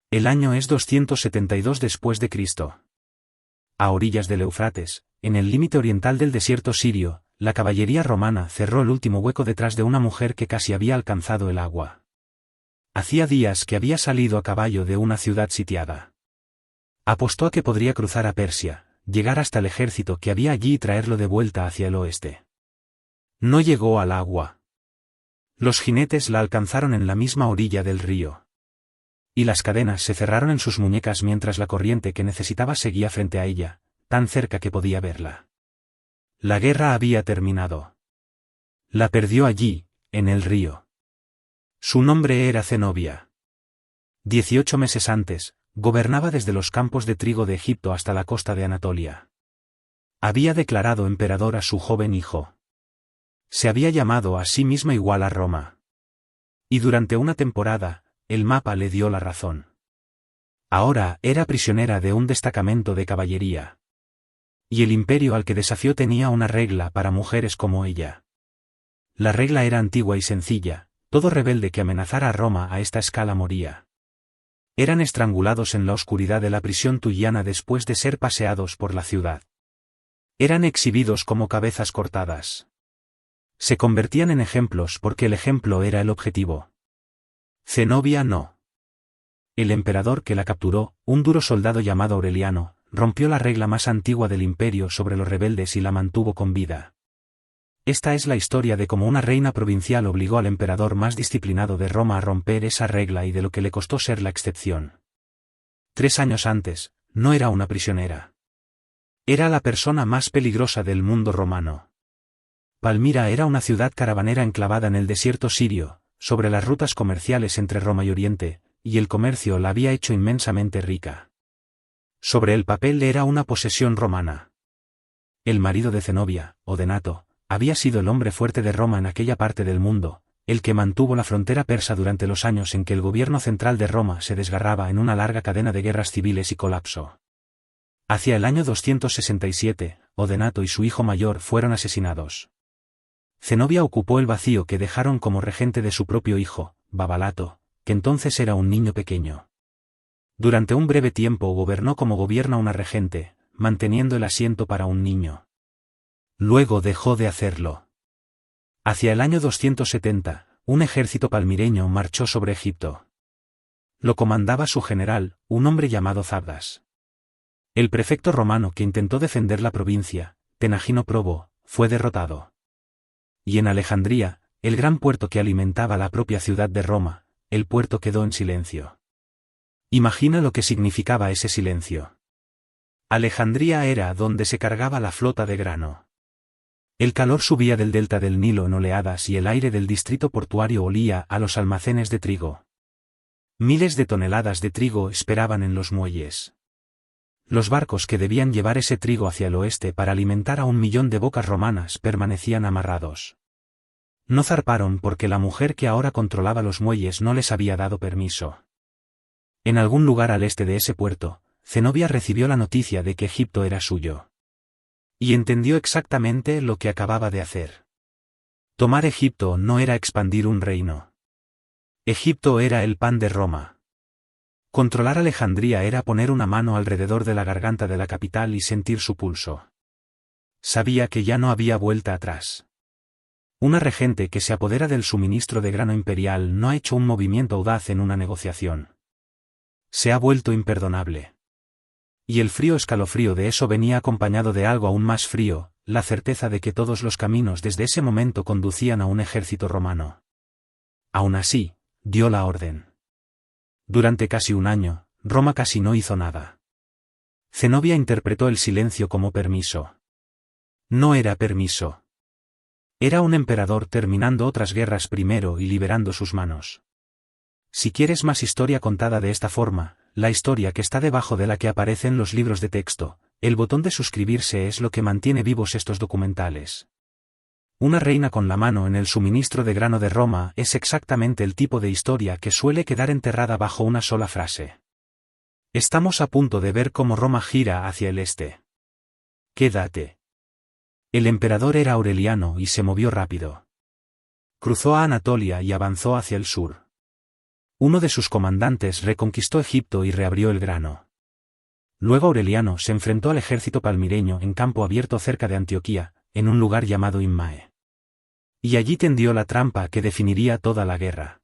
El año es 272 después de Cristo. A orillas del Éufrates, en el límite oriental del desierto sirio, la caballería romana cerró el último hueco detrás de una mujer que casi había alcanzado el agua. Hacía días que había salido a caballo de una ciudad sitiada. Apostó a que podría cruzar a Persia, llegar hasta el ejército que había allí y traerlo de vuelta hacia el oeste. No llegó al agua. Los jinetes la alcanzaron en la misma orilla del río. Y las cadenas se cerraron en sus muñecas mientras la corriente que necesitaba seguía frente a ella, tan cerca que podía verla. La guerra había terminado. La perdió allí, en el río. Su nombre era Zenobia. 18 meses antes, gobernaba desde los campos de trigo de Egipto hasta la costa de Anatolia. Había declarado emperador a su joven hijo. Se había llamado a sí misma igual a Roma. Y durante una temporada, el mapa le dio la razón. Ahora era prisionera de un destacamento de caballería. Y el imperio al que desafió tenía una regla para mujeres como ella. La regla era antigua y sencilla: todo rebelde que amenazara a Roma a esta escala moría. Eran estrangulados en la oscuridad de la prisión tuyana después de ser paseados por la ciudad. Eran exhibidos como cabezas cortadas. Se convertían en ejemplos porque el ejemplo era el objetivo. Zenobia no. El emperador que la capturó, un duro soldado llamado Aureliano, rompió la regla más antigua del imperio sobre los rebeldes y la mantuvo con vida. Esta es la historia de cómo una reina provincial obligó al emperador más disciplinado de Roma a romper esa regla y de lo que le costó ser la excepción. 3 años antes, no era una prisionera. Era la persona más peligrosa del mundo romano. Palmira era una ciudad caravanera enclavada en el desierto sirio, sobre las rutas comerciales entre Roma y Oriente, y el comercio la había hecho inmensamente rica. Sobre el papel era una posesión romana. El marido de Zenobia, Odenato, había sido el hombre fuerte de Roma en aquella parte del mundo, el que mantuvo la frontera persa durante los años en que el gobierno central de Roma se desgarraba en una larga cadena de guerras civiles y colapso. Hacia el año 267, Odenato y su hijo mayor fueron asesinados. Zenobia ocupó el vacío que dejaron como regente de su propio hijo, Babalato, que entonces era un niño pequeño. Durante un breve tiempo gobernó como gobierna una regente, manteniendo el asiento para un niño. Luego dejó de hacerlo. Hacia el año 270, un ejército palmireño marchó sobre Egipto. Lo comandaba su general, un hombre llamado Zabdas. El prefecto romano que intentó defender la provincia, Tenagino Probo, fue derrotado. Y en Alejandría, el gran puerto que alimentaba la propia ciudad de Roma, el puerto quedó en silencio. Imagina lo que significaba ese silencio. Alejandría era donde se cargaba la flota de grano. El calor subía del delta del Nilo en oleadas y el aire del distrito portuario olía a los almacenes de trigo. Miles de toneladas de trigo esperaban en los muelles. Los barcos que debían llevar ese trigo hacia el oeste para alimentar a 1 millón de bocas romanas permanecían amarrados. No zarparon porque la mujer que ahora controlaba los muelles no les había dado permiso. En algún lugar al este de ese puerto, Zenobia recibió la noticia de que Egipto era suyo. Y entendió exactamente lo que acababa de hacer. Tomar Egipto no era expandir un reino. Egipto era el pan de Roma. Controlar Alejandría era poner una mano alrededor de la garganta de la capital y sentir su pulso. Sabía que ya no había vuelta atrás. Una regente que se apodera del suministro de grano imperial no ha hecho un movimiento audaz en una negociación. Se ha vuelto imperdonable. Y el frío escalofrío de eso venía acompañado de algo aún más frío, la certeza de que todos los caminos desde ese momento conducían a un ejército romano. Aún así, dio la orden. Durante casi un año, Roma casi no hizo nada. Zenobia interpretó el silencio como permiso. No era permiso. Era un emperador terminando otras guerras primero y liberando sus manos. Si quieres más historia contada de esta forma, la historia que está debajo de la que aparecen los libros de texto, el botón de suscribirse es lo que mantiene vivos estos documentales. Una reina con la mano en el suministro de grano de Roma es exactamente el tipo de historia que suele quedar enterrada bajo una sola frase. Estamos a punto de ver cómo Roma gira hacia el este. Quédate. El emperador era Aureliano y se movió rápido. Cruzó a Anatolia y avanzó hacia el sur. Uno de sus comandantes reconquistó Egipto y reabrió el grano. Luego Aureliano se enfrentó al ejército palmireño en campo abierto cerca de Antioquía, en un lugar llamado Immae. Y allí tendió la trampa que definiría toda la guerra.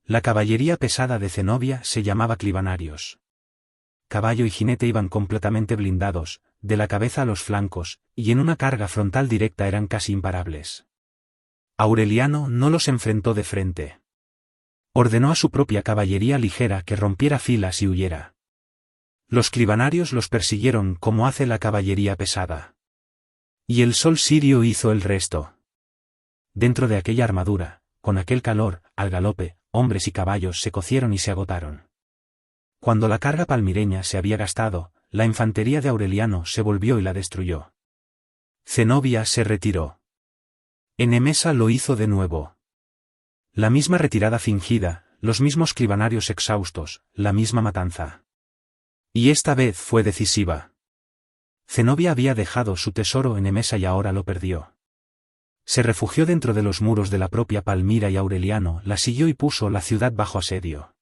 La caballería pesada de Zenobia se llamaba clibanarios. Caballo y jinete iban completamente blindados, de la cabeza a los flancos, y en una carga frontal directa eran casi imparables. Aureliano no los enfrentó de frente. Ordenó a su propia caballería ligera que rompiera filas y huyera. Los clibanarios los persiguieron como hace la caballería pesada. Y el sol sirio hizo el resto. Dentro de aquella armadura, con aquel calor, al galope, hombres y caballos se cocieron y se agotaron. Cuando la carga palmireña se había gastado, la infantería de Aureliano se volvió y la destruyó. Zenobia se retiró. Enemesa lo hizo de nuevo. La misma retirada fingida, los mismos clibanarios exhaustos, la misma matanza. Y esta vez fue decisiva. Zenobia había dejado su tesoro en Emesa y ahora lo perdió. Se refugió dentro de los muros de la propia Palmira y Aureliano la siguió y puso la ciudad bajo asedio.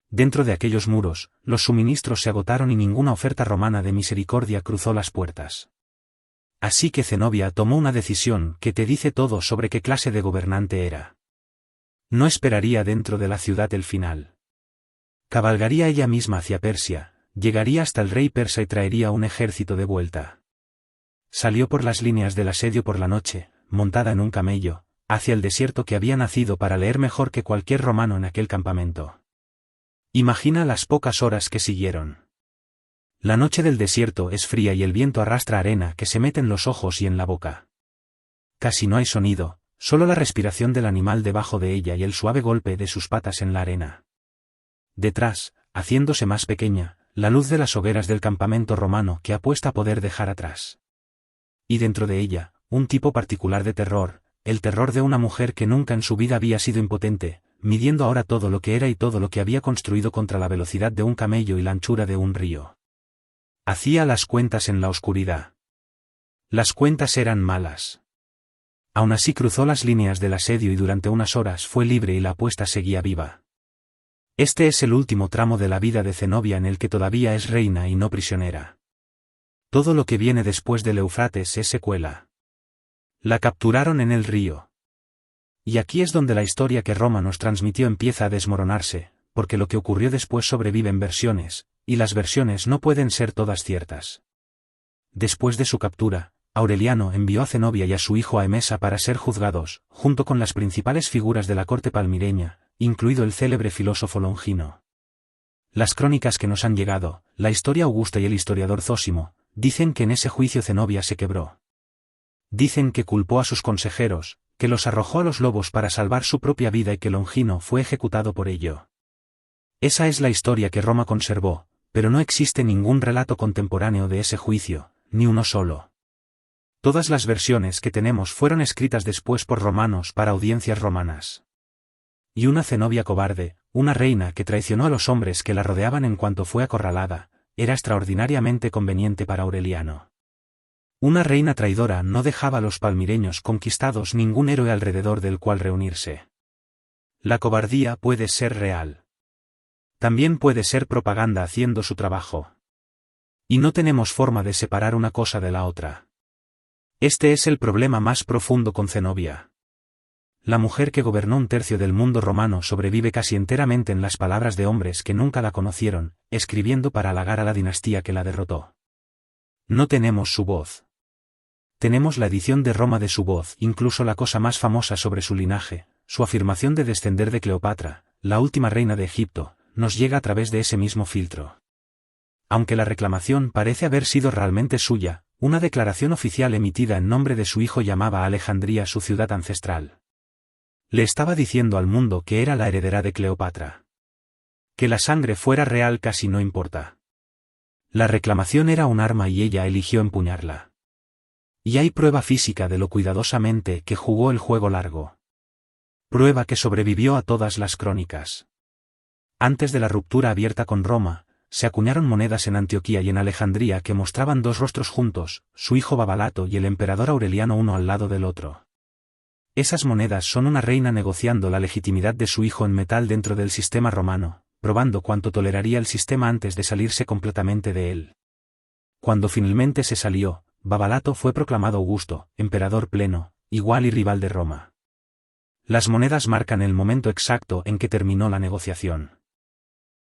Dentro de aquellos muros, los suministros se agotaron y ninguna oferta romana de misericordia cruzó las puertas. Así que Zenobia tomó una decisión que te dice todo sobre qué clase de gobernante era. No esperaría dentro de la ciudad el final. Cabalgaría ella misma hacia Persia, llegaría hasta el rey persa y traería un ejército de vuelta. Salió por las líneas del asedio por la noche, montada en un camello, hacia el desierto que había nacido para leer mejor que cualquier romano en aquel campamento. Imagina las pocas horas que siguieron. La noche del desierto es fría y el viento arrastra arena que se mete en los ojos y en la boca. Casi no hay sonido, solo la respiración del animal debajo de ella y el suave golpe de sus patas en la arena. Detrás, haciéndose más pequeña, la luz de las hogueras del campamento romano que apuesta a poder dejar atrás. Y dentro de ella, un tipo particular de terror, el terror de una mujer que nunca en su vida había sido impotente, midiendo ahora todo lo que era y todo lo que había construido contra la velocidad de un camello y la anchura de un río. Hacía las cuentas en la oscuridad. Las cuentas eran malas. Aún así cruzó las líneas del asedio y durante unas horas fue libre y la apuesta seguía viva. Este es el último tramo de la vida de Zenobia en el que todavía es reina y no prisionera. Todo lo que viene después del Éufrates es secuela. La capturaron en el río. Y aquí es donde la historia que Roma nos transmitió empieza a desmoronarse, porque lo que ocurrió después sobrevive en versiones, y las versiones no pueden ser todas ciertas. Después de su captura, Aureliano envió a Zenobia y a su hijo a Emesa para ser juzgados, junto con las principales figuras de la corte palmireña, incluido el célebre filósofo Longino. Las crónicas que nos han llegado, la historia augusta y el historiador Zósimo, dicen que en ese juicio Zenobia se quebró. Dicen que culpó a sus consejeros, que los arrojó a los lobos para salvar su propia vida y que Longino fue ejecutado por ello. Esa es la historia que Roma conservó, pero no existe ningún relato contemporáneo de ese juicio, ni uno solo. Todas las versiones que tenemos fueron escritas después por romanos para audiencias romanas. Y una Zenobia cobarde, una reina que traicionó a los hombres que la rodeaban en cuanto fue acorralada, era extraordinariamente conveniente para Aureliano. Una reina traidora no dejaba a los palmireños conquistados ningún héroe alrededor del cual reunirse. La cobardía puede ser real. También puede ser propaganda haciendo su trabajo. Y no tenemos forma de separar una cosa de la otra. Este es el problema más profundo con Zenobia. La mujer que gobernó un tercio del mundo romano sobrevive casi enteramente en las palabras de hombres que nunca la conocieron, escribiendo para halagar a la dinastía que la derrotó. No tenemos su voz. Tenemos la edición de Roma de su voz, incluso la cosa más famosa sobre su linaje, su afirmación de descender de Cleopatra, la última reina de Egipto, nos llega a través de ese mismo filtro. Aunque la reclamación parece haber sido realmente suya, una declaración oficial emitida en nombre de su hijo llamaba a Alejandría su ciudad ancestral. Le estaba diciendo al mundo que era la heredera de Cleopatra. Que la sangre fuera real casi no importa. La reclamación era un arma y ella eligió empuñarla. Y hay prueba física de lo cuidadosamente que jugó el juego largo. Prueba que sobrevivió a todas las crónicas. Antes de la ruptura abierta con Roma, se acuñaron monedas en Antioquía y en Alejandría que mostraban dos rostros juntos, su hijo Babalato y el emperador Aureliano uno al lado del otro. Esas monedas son una reina negociando la legitimidad de su hijo en metal dentro del sistema romano, probando cuánto toleraría el sistema antes de salirse completamente de él. Cuando finalmente se salió, Babalato fue proclamado Augusto, emperador pleno, igual y rival de Roma. Las monedas marcan el momento exacto en que terminó la negociación.